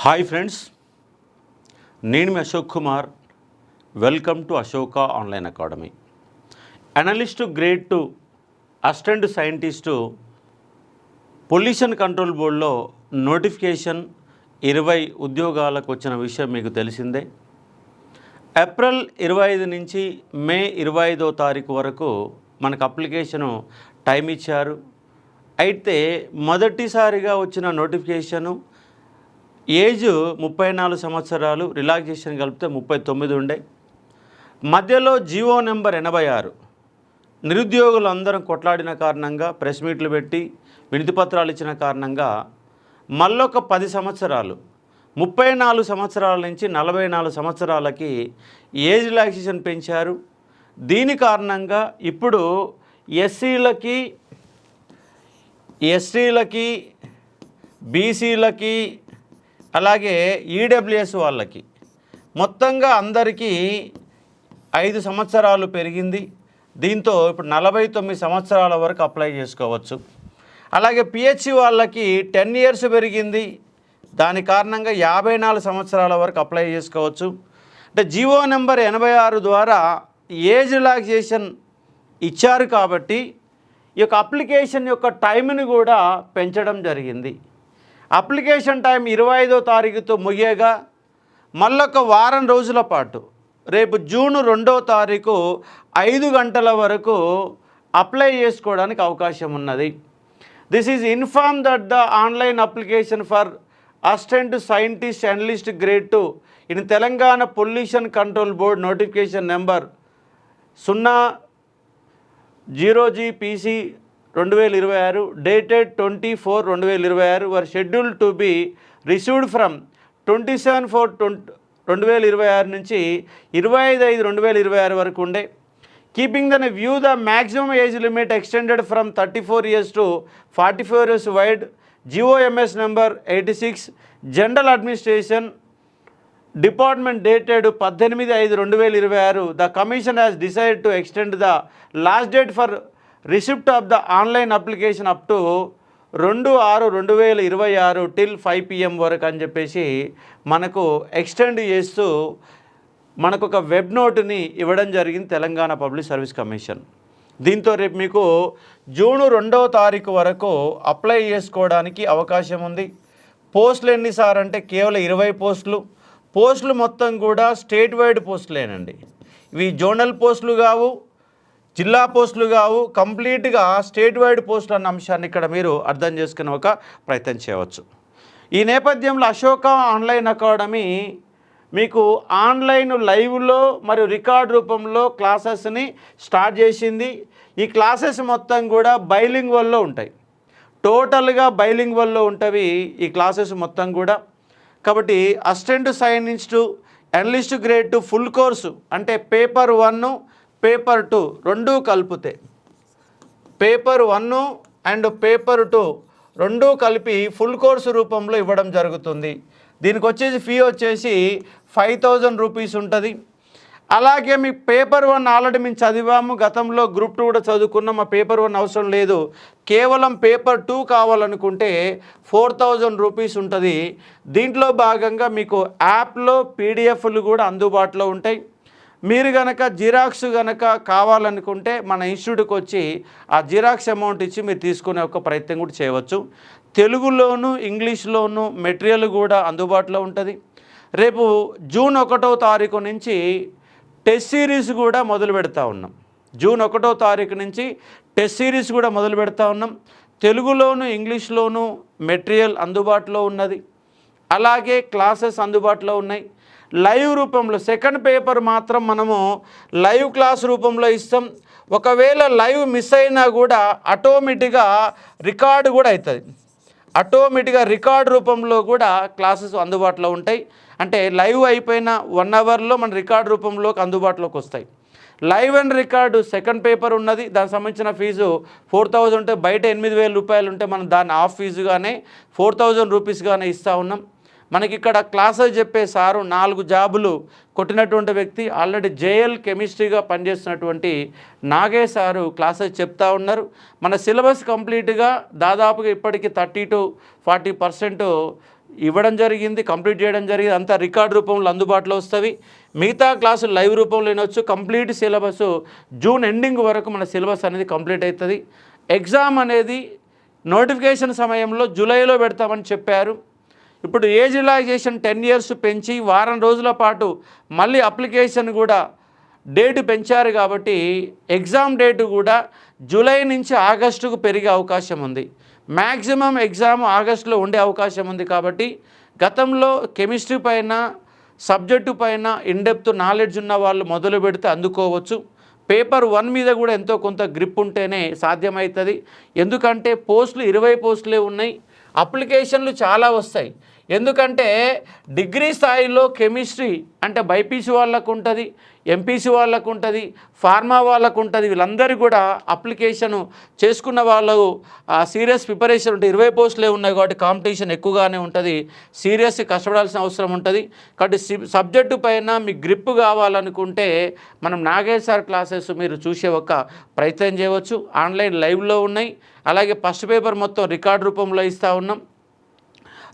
Hi friends, నేను మీ Ashok Kumar. Welcome to Ashoka online academy. Analyst grade 2 assistant scientist pollution control బోర్డులో notification 20 ఉద్యోగాలకు వచ్చిన విషయం మీకు తెలిసిందే. ఏప్రిల్ 25 నుంచి మే 25వ తారీఖు వరకు మనకు అప్లికేషను టైం ఇచ్చారు. అయితే మొదటిసారిగా వచ్చిన నోటిఫికేషను ఏజ్ 34 సంవత్సరాలు, రిలాక్సేషన్ కలిపితే 39 ఉండే. మధ్యలో జీవో నెంబర్ 86 నిరుద్యోగులు అందరం కొట్లాడిన కారణంగా, ప్రెస్ మీట్లు పెట్టి వినతిపత్రాలు ఇచ్చిన కారణంగా మళ్ళొక 10 సంవత్సరాలు 34 సంవత్సరాల నుంచి 44 సంవత్సరాలకి ఏజ్ రిలాక్సేషన్ పెంచారు. దీని కారణంగా ఇప్పుడు ఎస్సీలకి బీసీలకి అలాగే ఈడబ్ల్యూఎస్ వాళ్ళకి మొత్తంగా అందరికీ 5 సంవత్సరాలు పెరిగింది. దీంతో ఇప్పుడు 49 సంవత్సరాల వరకు అప్లై చేసుకోవచ్చు. అలాగే పిహెచ్సి వాళ్ళకి 10 ఇయర్స్ పెరిగింది. దాని కారణంగా 54 సంవత్సరాల వరకు అప్లై చేసుకోవచ్చు. అంటే జీవో నెంబర్ 86 ద్వారా ఏజ్ రిలాక్సేషన్ ఇచ్చారు కాబట్టి ఈ యొక్క అప్లికేషన్ యొక్క టైంని కూడా పెంచడం జరిగింది. అప్లికేషన్ టైం 25వ తారీఖుతో ముగియగా మళ్ళొక వారం రోజుల పాటు రేపు జూన్ 2వ తారీఖు 5 గంటల వరకు అప్లై చేసుకోవడానికి అవకాశం ఉన్నది. This is inform that the online application for assistant scientist analyst grade 2 in Telangana pollution control board notification number 0GPC 2026 dated 24/2026 were scheduled to be received from 27/4/2026 నుంచి 25/5/2026 వరకు ఉండే. Keeping the view the maximum age limit extended from 34 years to 44 years wide. GOMS number 86 general administration department dated 18/5/2026. The commission has decide to extend the last date for receipt of the online application up to 2/6/2026 till 5 PM వరకు అని చెప్పేసి మనకు extend చేస్తూ మనకు ఒక web నోట్ని ఇవ్వడం జరిగింది Telangana public service commission. దీంతో రేపు మీకు జూన్ 2వ తారీఖు వరకు అప్లై చేసుకోవడానికి అవకాశం ఉంది. పోస్టులు ఎన్ని సార్ అంటే కేవలం 20 పోస్టులు. పోస్టులు మొత్తం కూడా స్టేట్ వైడ్ పోస్టులేనండి. ఇవి జోనల్ పోస్టులు కావు, జిల్లా పోస్టులు కావు, కంప్లీట్గా స్టేట్ వైడ్ పోస్టులు అన్న అంశాన్ని ఇక్కడ మీరు అర్థం చేసుకునే ఒక ప్రయత్నం చేయవచ్చు. ఈ నేపథ్యంలో అశోక ఆన్లైన్ అకాడమీ మీకు ఆన్లైన్ లైవ్లో మరియు రికార్డ్ రూపంలో క్లాసెస్ని స్టార్ట్ చేసింది. ఈ క్లాసెస్ మొత్తం కూడా బైలింగ్వల్లో ఉంటాయి. టోటల్గా బైలింగ్వల్లో ఉంటవి ఈ క్లాసెస్ మొత్తం కూడా. కాబట్టి assistant scientist analyst grade 2 full course అంటే పేపర్ 1 పేపర్ 2 రెండూ కలిపితే పేపర్ 1 అండ్ పేపర్ 2 రెండూ కలిపి ఫుల్ కోర్సు రూపంలో ఇవ్వడం జరుగుతుంది. దీనికి వచ్చేసి ఫీ వచ్చేసి 5000 రూపీస్ ఉంటుంది. అలాగే మీ పేపర్ 1 ఆల్రెడీ మేము చదివాము, గతంలో గ్రూప్ 2 కూడా చదువుకున్నాం. మా పేపర్ 1 అవసరం లేదు, కేవలం పేపర్ 2 కావాలనుకుంటే 4000 రూపీస్ ఉంటుంది. దీంట్లో భాగంగా మీకు యాప్లో పీడిఎఫ్లు కూడా అందుబాటులో ఉంటాయి. మీరు కనుక జిరాక్స్ కనుక కావాలనుకుంటే మన ఇన్స్టిట్యూట్కి వచ్చి ఆ జిరాక్స్ అమౌంట్ ఇచ్చి మీరు తీసుకునే ఒక ప్రయత్నం కూడా చేయవచ్చు. తెలుగులోను ఇంగ్లీష్లోను మెటీరియల్ కూడా అందుబాటులో ఉంటుంది. రేపు జూన్ 1వ తారీఖు నుంచి టెస్ట్ సిరీస్ కూడా మొదలు పెడతా ఉన్నాం. జూన్ 1వ తారీఖు నుంచి టెస్ట్ సిరీస్ కూడా మొదలు పెడతా ఉన్నాం. తెలుగులోను ఇంగ్లీష్లోను మెటీరియల్ అందుబాటులో ఉన్నది. అలాగే క్లాసెస్ అందుబాటులో ఉన్నాయి. లైవ్ రూపంలో సెకండ్ పేపర్ మాత్రం మనము లైవ్ క్లాస్ రూపంలో ఇస్తాం. ఒకవేళ లైవ్ మిస్ అయినా కూడా ఆటోమేటిక్గా రికార్డు కూడా అవుతుంది. ఆటోమేటిక్గా రికార్డ్ రూపంలో కూడా క్లాసెస్ అందుబాటులో ఉంటాయి. అంటే లైవ్ అయిపోయిన 1 అవర్లో మన రికార్డ్ రూపంలోకి అందుబాటులోకి వస్తాయి. Live and record second paper ఉన్నది. దానికి సంబంధించిన ఫీజు 4000 ఉంటే, బయట 8000 రూపాయలు ఉంటే మనం దాన్ని హాఫ్ ఫీజుగానే 4000 రూపీస్గానే ఇస్తూ ఉన్నాం. మనకి ఇక్కడ క్లాసెస్ చెప్పే సారు 4 జాబులు కొట్టినటువంటి వ్యక్తి, ఆల్రెడీ జేఎల్ కెమిస్ట్రీగా పనిచేస్తున్నటువంటి నాగేష్ సారు క్లాసెస్ చెప్తా ఉన్నారు. మన సిలబస్ కంప్లీట్గా దాదాపుగా ఇప్పటికీ 30 to 40% ఇవ్వడం జరిగింది, కంప్లీట్ చేయడం జరిగింది. అంతా రికార్డ్ రూపంలో అందుబాటులో వస్తుంది. మిగతా క్లాసులు లైవ్ రూపంలో వినొచ్చు. కంప్లీట్ సిలబస్ జూన్ ఎండింగ్ వరకు మన సిలబస్ అనేది కంప్లీట్ అవుతుంది. ఎగ్జామ్ అనేది నోటిఫికేషన్ సమయంలో జూలైలో పెడతామని చెప్పారు. ఇప్పుడు ఏజ్ రిలాక్సేషన్ 10 years పెంచి వారం రోజుల పాటు మళ్ళీ అప్లికేషన్ కూడా డేటు పెంచారు కాబట్టి ఎగ్జామ్ డేటు కూడా జూలై నుంచి ఆగస్టుకు పెరిగే అవకాశం ఉంది. మ్యాక్సిమం ఎగ్జామ్ ఆగస్టులో ఉండే అవకాశం ఉంది. కాబట్టి గతంలో కెమిస్ట్రీ పైన సబ్జెక్టు పైన ఇన్డెప్త్ నాలెడ్జ్ ఉన్న వాళ్ళు మొదలు పెడితే అందుకోవచ్చు. పేపర్ 1 మీద కూడా ఎంతో కొంత గ్రిప్ ఉంటేనే సాధ్యమవుతుంది. ఎందుకంటే పోస్టులు 20 పోస్టులే ఉన్నాయి, అప్లికేషన్లు చాలా వస్తాయి. ఎందుకంటే డిగ్రీ స్థాయిలో కెమిస్ట్రీ అంటే బైపీసీ వాళ్ళకు ఉంటుంది, ఎంపీసీ వాళ్ళకు ఉంటుంది, ఫార్మా వాళ్ళకు ఉంటుంది. వీళ్ళందరూ కూడా అప్లికేషను చేసుకున్న వాళ్ళు సీరియస్ ప్రిపరేషన్ ఉంటుంది. 20 పోస్టులే ఉన్నాయి కాబట్టి కాంపిటీషన్ ఎక్కువగానే ఉంటుంది. సీరియస్ కష్టపడాల్సిన అవసరం ఉంటుంది. కాబట్టి సబ్జెక్టు పైన మీకు గ్రిప్ కావాలనుకుంటే మనం నాగేష్ సార్ క్లాసెస్ మీరు చూసే ఒక ప్రయత్నం చేయవచ్చు. ఆన్లైన్ లైవ్లో ఉన్నాయి. అలాగే ఫస్ట్ పేపర్ మొత్తం రికార్డ్ రూపంలో ఇస్తూ ఉన్నాం.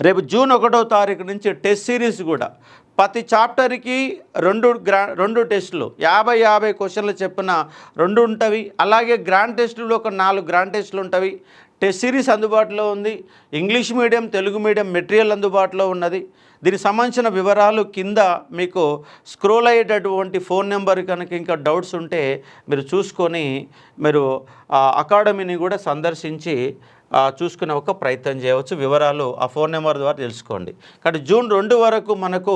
రేపు జూన్ 1వ తారీఖు నుంచి టెస్ట్ సిరీస్ కూడా ప్రతి చాప్టర్కి 2 టెస్టులు 50 క్వశ్చన్లు చెప్పిన 2 ఉంటవి. అలాగే గ్రాండ్ టెస్టులు ఒక 4 గ్రాండ్ టెస్టులు ఉంటవి. టెస్ట్ సిరీస్ అందుబాటులో ఉంది. English medium, Telugu medium material అందుబాటులో ఉన్నది. దీనికి సంబంధించిన వివరాలు కింద మీకు స్క్రోల్ అయ్యేటటువంటి ఫోన్ నెంబర్ కనుక ఇంకా డౌట్స్ ఉంటే మీరు చూసుకొని మీరు అకాడమీని కూడా సందర్శించి చూసుకునే ఒక ప్రయత్నం చేయవచ్చు. వివరాలు ఆ ఫోన్ నెంబర్ ద్వారా తెలుసుకోండి. కాబట్టి జూన్ 2 వరకు మనకు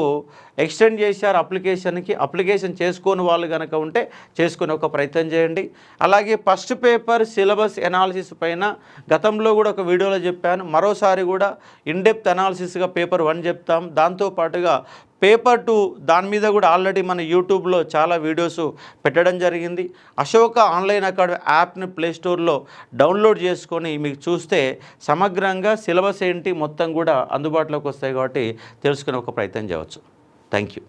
ఎక్స్టెండ్ చేశారు అప్లికేషన్కి. అప్లికేషన్ చేసుకోని వాళ్ళు కనుక ఉంటే చేసుకునే ఒక ప్రయత్నం చేయండి. అలాగే ఫస్ట్ పేపర్ సిలబస్ ఎనాలిసిస్ పైన గతంలో కూడా ఒక వీడియోలో చెప్పాను. మరోసారి కూడా ఇన్డెప్త్ అనాలిసిస్గా పేపర్ 1 చెప్తాం. దాంతోపాటుగా పేపర్ 2 దాని మీద కూడా ఆల్రెడీ మన యూట్యూబ్లో చాలా వీడియోస్ పెట్టడం జరిగింది. అశోక ఆన్లైన్ అకాడమీ యాప్ని ప్లేస్టోర్లో డౌన్లోడ్ చేసుకొని మీకు చూస్తే సమగ్రంగా సిలబస్ ఏంటి మొత్తం కూడా అందుబాటులోకి వస్తాయి కాబట్టి తెలుసుకునే ఒక ప్రయత్నం చేయవచ్చు. Thank you.